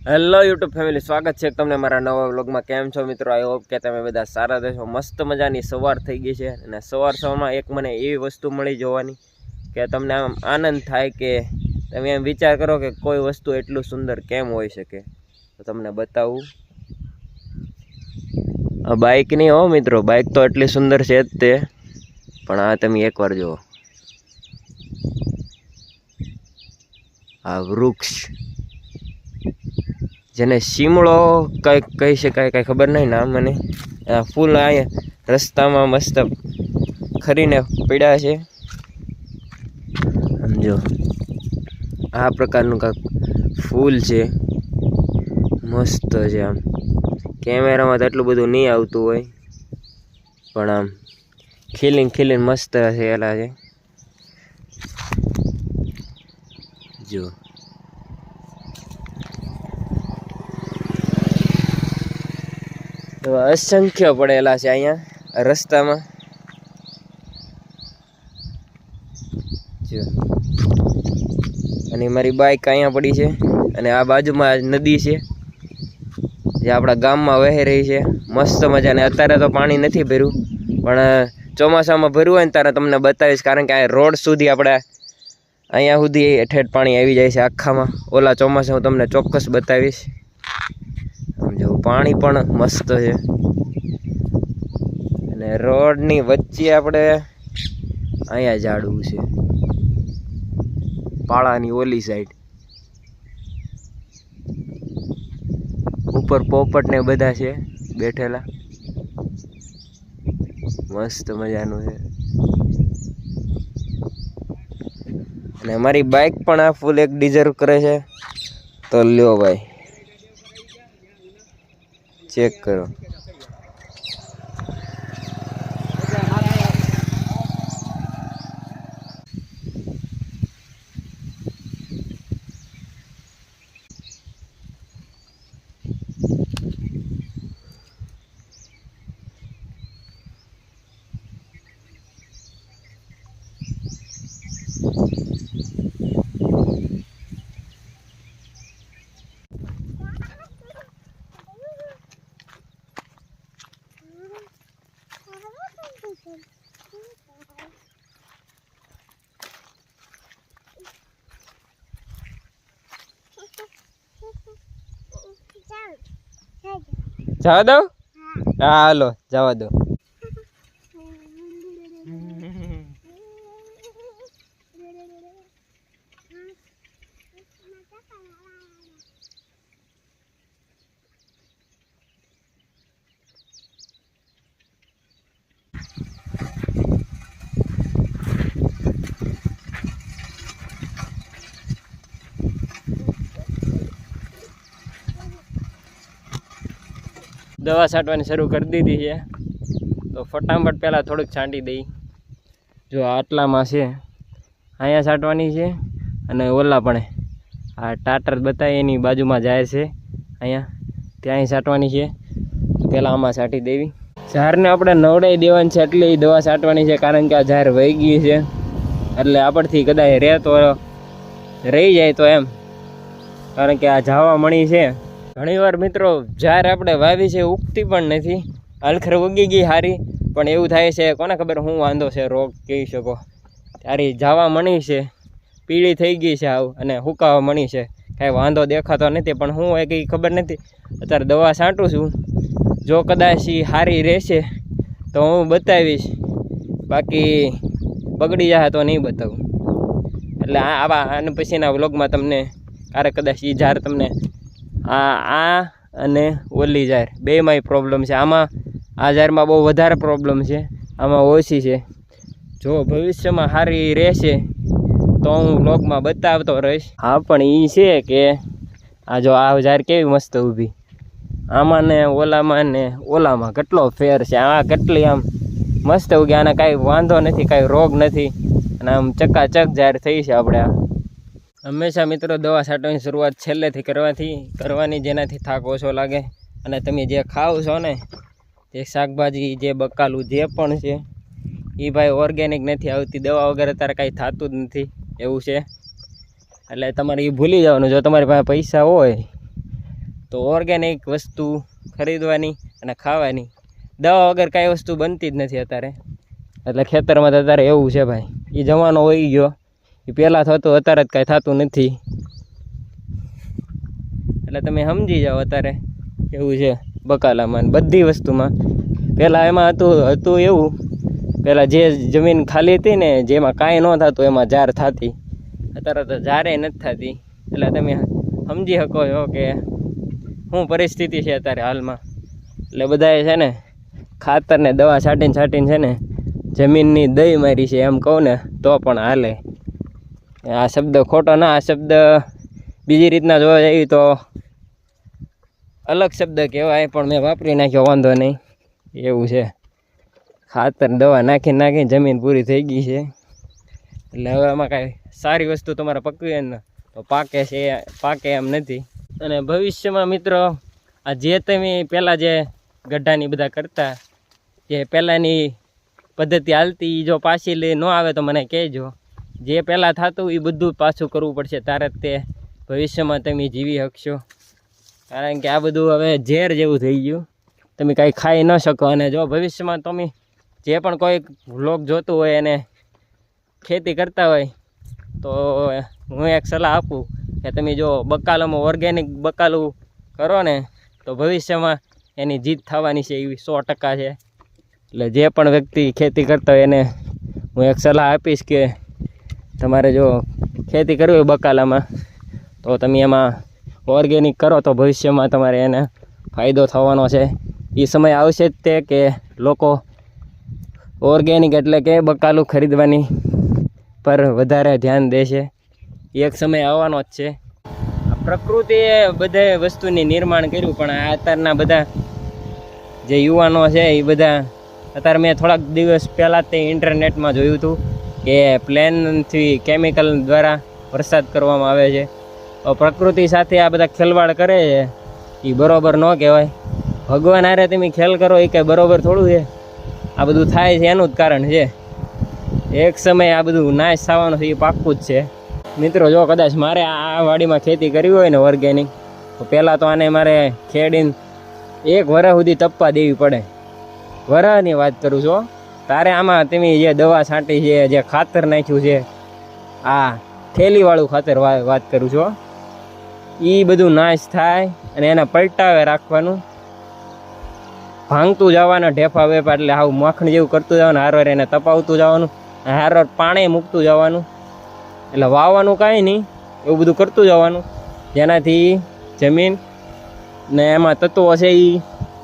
Hello YouTube family, સ્વાગત છે તમને મારા નવા વ્લોગમાં। કેમ છો મિત્રો? આઈ હોપ કે તમે બધા સારા રહેશો। મસ્ત મજાની સવાર થઈ ગઈ છે અને સવારમાં એક મને એવી વસ્તુ મળી જોવાની કે તમને આમ આનંદ થાય કે તમે એમ વિચાર કરો કે કોઈ વસ્તુ એટલું સુંદર કેમ હોઈ શકે। તો તમને બતાવું। આ બાઇક નહીં હો મિત્રો, બાઇક તો એટલી સુંદર છે જ તે, પણ આ તમે એકવાર જુઓ, આ વૃક્ષ જેને શીમળો કંઈક કહી શકાય, કાંઈ ખબર નહીં નામ મને। આ ફૂલ અહીંયા રસ્તામાં મસ્ત ખરીને પડ્યા છે, સમજો। આ પ્રકારનું કાંઈક ફૂલ છે, મસ્ત છે। આમ કેમેરામાં તો એટલું બધું નહીં આવતું હોય, પણ આમ ખીલીને મસ્ત થયેલા છે જો। અસંખ્ય પડેલા છે અહીંયા રસ્તામાં જો। અને મારી બાઇક અહીંયા પડી છે અને આ બાજુમાં નદી છે જે આપણા ગામમાં વહી રહી છે મસ્ત મજાને। અત્યારે તો પાણી નથી ભર્યું, પણ ચોમાસામાં ભર્યું હોય ને ત્યારે તમને બતાવીશ, કારણ કે આ રોડ સુધી આપણે અહીંયા સુધી ઠેઠ પાણી આવી જાય છે આખામાં। ઓલા ચોમાસા હું તમને ચોક્કસ બતાવીશ। સમજો પાણી પણ મસ્ત છે અને રોડની વચ્ચે આપણે અહીંયા ઝાડવું છે, પાળાની ઓલી સાઈડ ઉપર પોપટ ને બધા છે બેઠેલા, મસ્ત મજાનું છે। અને મારી બાઇક પણ આ ફૂલ એક ડિઝર્વ કરે છે, તો લ્યો ભાઈ ચેક કરો। જવા દો? હા હાલો જવા દો। દવા છાંટવાની શરૂ કરી દીધી છે, તો ફટાફટ પહેલાં થોડુંક છાંટી દઈ। જો આટલામાં છે, અહીંયા છાંટવાની છે અને ઓલા પણ આ ટાટર બતાવી એની બાજુમાં જાય છે, અહીંયા ત્યાં છાંટવાની છે। પહેલાં આમાં છાંટી દેવી। ઝાડને આપણે નવડાવી દેવાની છે એટલે એ દવા છાંટવાની છે, કારણ કે આ ઝાડ વહી ગઈ છે એટલે આપણથી કદાચ રહે તો રહી જાય તો એમ, કારણ કે આ જાવા મણી છે। ઘણીવાર મિત્રો ઝાડ આપણે વાવી છે ઉગતી પણ નથી, હલખર ઉગી ગઈ હારી, પણ એવું થાય છે કોને ખબર હું વાંધો છે, રોગ કહી શકો। ત્યારે જાવા મણી છે, પીળી થઈ ગઈ છે આવ, અને હુકાવા મણી છે, કાંઈ વાંધો દેખાતો નથી, પણ હું એ કંઈ ખબર નથી। અત્યારે દવા છાંટું છું, જો કદાચ એ સારી રહેશે તો હું બતાવીશ, બાકી બગડી જાય તો નહીં બતાવું। એટલે આવા અને પછીના વ્લોગમાં તમને ક્યારેક કદાચ એ ઝાડ તમને આ અને ઓલી ઝાડ બેમાંય પ્રોબ્લેમ છે। આમાં આ ઝાડમાં બહુ વધારે પ્રોબ્લેમ છે, આમાં ઓછી છે। જો ભવિષ્યમાં સારી રહેશે તો હું વ્લોગમાં બતાવતો રહીશ। હા પણ એ છે કે આ જો આ ઝાડ કેવી મસ્ત ઊભી, આમાં ને ઓલામાં કેટલો ફેર છે। આ કેટલી આમ મસ્ત ઉગી, આને કાંઈ વાંધો નથી, કાંઈ રોગ નથી, અને આમ ચકાચક ઝાડ થઈ છે આપણે। હંમેશા મિત્રો દવા છાંટવાની શરૂઆત છેલ્લેથી કરવાની, જેનાથી થાક ઓછો લાગે। અને તમે જે ખાઓ છો ને, જે શાકભાજી, જે બકાલું જે પણ છે એ ભાઈ ઓર્ગેનિક નથી આવતી, દવા વગર અત્યારે કાંઈ થતું જ નથી એવું છે। એટલે તમારે એ ભૂલી જવાનું। જો તમારી પાસે પૈસા હોય તો ઓર્ગેનિક વસ્તુ ખરીદવાની અને ખાવાની, દવા વગર કાંઈ વસ્તુ બનતી જ નથી અત્યારે. એટલે ખેતરમાં તો અત્યારે એવું છે ભાઈ, એ જવાનો હોઈ ગયો, એ પહેલાં થતું અત્યારે જ કાંઈ થતું નથી. એટલે તમે સમજી જાઓ અત્યારે એવું છે બકાલામાં બધી વસ્તુમાં. પહેલાં એમાં હતું એવું, પહેલાં જે જમીન ખાલી હતી ને જેમાં કાંઈ ન થતું એમાં ઝાર થતી, અત્યારે તો ઝારે નથી થતી. એટલે તમે સમજી શકો છો કે શું પરિસ્થિતિ છે અત્યારે હાલમાં. એટલે બધાએ છે ને ખાતર ને દવા છાંટીને છે ને જમીનની દઈ મારી છે એમ કહું ને તો પણ હાલે. આ શબ્દ ખોટો ના, આ શબ્દ બીજી રીતના જોવા જઈએ તો અલગ શબ્દ કહેવાય, પણ મેં વાપરી નાખ્યો, વાંધો નહીં. એવું છે, ખાતર દવા નાખીને જમીન પૂરી થઈ ગઈ છે. એટલે હવે આમાં કાંઈ સારી વસ્તુ તમારે પકવીએ ને તો પાકે એમ નથી. અને ભવિષ્યમાં મિત્રો આ જે તમે પહેલાં જે ગઢાની બધા કરતા, જે પહેલાંની પદ્ધતિ હાલતી, જો પાછી ન આવે તો મને કહેજો. જે પહેલાં થતું એ બધું પાછું કરવું પડશે, ત્યારે તે ભવિષ્યમાં તમે જીવી શકશો. કારણ કે આ બધું હવે ઝેર જેવું થઈ ગયું, તમે કાંઈ ખાઈ ન શકો. અને જો ભવિષ્યમાં તમે જે પણ કોઈ વ્લોગ જોતું હોય અને ખેતી કરતા હોય તો હું એક સલાહ આપું કે તમે જો બકાલામાં ઓર્ગેનિક બકાલું કરો ને તો ભવિષ્યમાં એની જીત થવાની છે એવી 100% છે. એટલે જે પણ વ્યક્તિ ખેતી કરતા હોય એને હું એક સલાહ આપીશ કે તમારે જો ખેતી કરવી હોય બકાલામાં તો તમે એમાં ઓર્ગેનિક કરો તો ભવિષ્યમાં તમારે એને ફાયદો થવાનો છે. એ સમય આવશે જ તે કે લોકો ઓર્ગેનિક એટલે કે બકાલું ખરીદવાની પર વધારે ધ્યાન દેશે. એક સમય આવવાનો જ છે. પ્રકૃતિએ બધે વસ્તુની નિર્માણ કર્યું, પણ આ અત્યારના બધા જે યુવાનો છે એ બધા, અત્યારે મેં થોડાક દિવસ પહેલાં તે ઇન્ટરનેટમાં જોયું હતું કે પ્લેનથી કેમિકલ દ્વારા વરસાદ કરવામાં આવે છે. પ્રકૃતિ સાથે આ બધા ખેલવાડ કરે છે એ બરાબર ન કહેવાય. ભગવાન હારે તમે ખેલ કરો એ કંઈ બરાબર થોડું છે. આ બધું થાય છે એનું જ કારણ છે. એક સમયે આ બધું નાશ થવાનું છે એ પાક્કું જ છે. મિત્રો જો કદાચ મારે આ વાડીમાં ખેતી કરવી હોય ને ઓર્ગેનિક, તો પહેલાં તો આને મારે ખેડીને 1 વર્ષ સુધી તપવા દેવી પડે. વરાની વાત કરું છું. તારે આમાં તમે જે દવા છાંટી છે, જે ખાતર નાખ્યું છે, આ થેલીવાળું ખાતર વાત કરું છું, એ બધું નાશ થાય. અને એને પલટાવે રાખવાનું, ભાંગતું જવાના ઢેફા વેફા, એટલે આવું માખણ જેવું કરતું જવાનું, હારવાર એને તપાવતું જવાનું, હારવાર પાણી મૂકતું જવાનું. એટલે વાવવાનું કાંઈ નહીં, એવું બધું કરતું જવાનું, જેનાથી જમીન ને એમાં તત્વો છે એ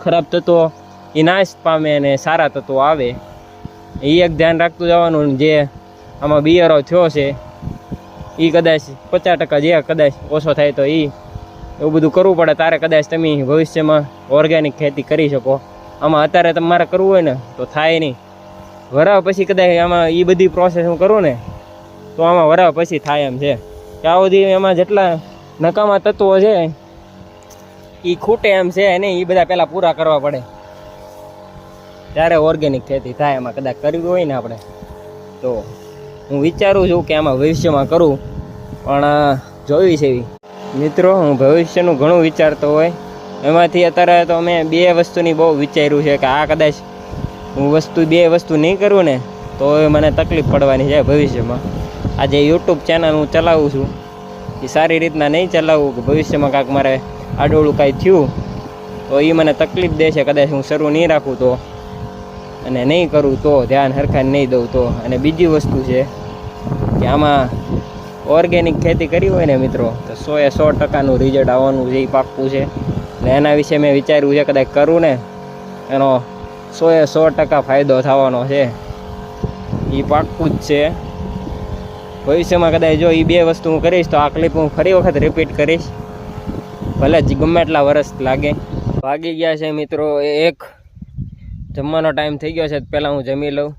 ખરાબ તત્વો એ નાશ પામે અને સારા તત્વો આવે. એ એક ધ્યાન રાખતું જવાનું. જે આમાં બિયારો થયો છે એ કદાચ 50% જે કદાચ ઓછો થાય તો એવું બધું કરવું પડે, તારે કદાચ તમે ભવિષ્યમાં ઓર્ગેનિક ખેતી કરી શકો. આમાં અત્યારે તમારે કરવું હોય ને તો થાય નહીં. વરાવ પછી કદાચ આમાં એ બધી પ્રોસેસ હું કરું ને તો આમાં વરાવ પછી થાય એમ છે. ત્યાં સુધી એમાં જેટલા નકામા તત્વો છે એ ખૂટે એમ છે ને, એ બધા પહેલાં પૂરા કરવા પડે, ત્યારે ઓર્ગેનિક ખેતી થાય. એમાં કદાચ કરવી હોય ને આપણે તો હું વિચારું છું કે આમાં ભવિષ્યમાં કરું, પણ જોવી છે એવી. મિત્રો હું ભવિષ્યનું ઘણું વિચારતો હોય, એમાંથી અત્યારે તો મેં 2 વસ્તુની બહુ વિચાર્યું છે કે આ કદાચ હું 2 વસ્તુ નહીં કરું ને તો મને તકલીફ પડવાની છે ભવિષ્યમાં. આ જે યુટ્યુબ ચેનલ હું ચલાવું છું એ સારી રીતના નહીં ચલાવું કે ભવિષ્યમાં કાંઈક મારે આડોળું કાંઈ થયું તો એ મને તકલીફ દેશે. કદાચ હું શરૂ નહીં રાખું તો, અને નહીં કરું તો, ધ્યાન હરખાને નહીં દઉં તો. અને બીજી વસ્તુ છે કે આમાં ઓર્ગેનિક ખેતી કરી હોય ને મિત્રો તો 100% રિઝલ્ટ આવવાનું છે એ પાક્કું છે. ને એના વિશે મેં વિચાર્યું છે કદાચ કરું ને એનો 100% ફાયદો થવાનો છે એ પાક્કું જ છે. ભવિષ્યમાં કદાચ જો એ 2 વસ્તુ હું કરીશ તો આ ક્લિપ હું ફરી વખત રિપીટ કરીશ, ભલે જ ગમે એટલા વર્ષ લાગે. ભાગી ગયા છે મિત્રો, એક જમવાનો ટાઈમ થઈ ગયો છે, પહેલાં હું જમી લઉં.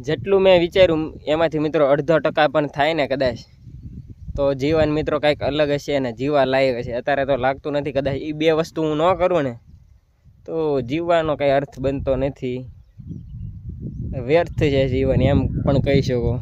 જેટલું મેં વિચાર્યું એમાંથી મિત્રો 0.5% પણ થાય ને કદાચ તો જીવન મિત્રો કાંઈક અલગ હશે અને જીવા લાયક હશે. અત્યારે તો લાગતું નથી. કદાચ એ 2 વસ્તુ હું ન કરું ને તો જીવવાનો કાંઈ અર્થ બનતો નથી, વ્યર્થ છે જીવન એમ પણ કહી શકો.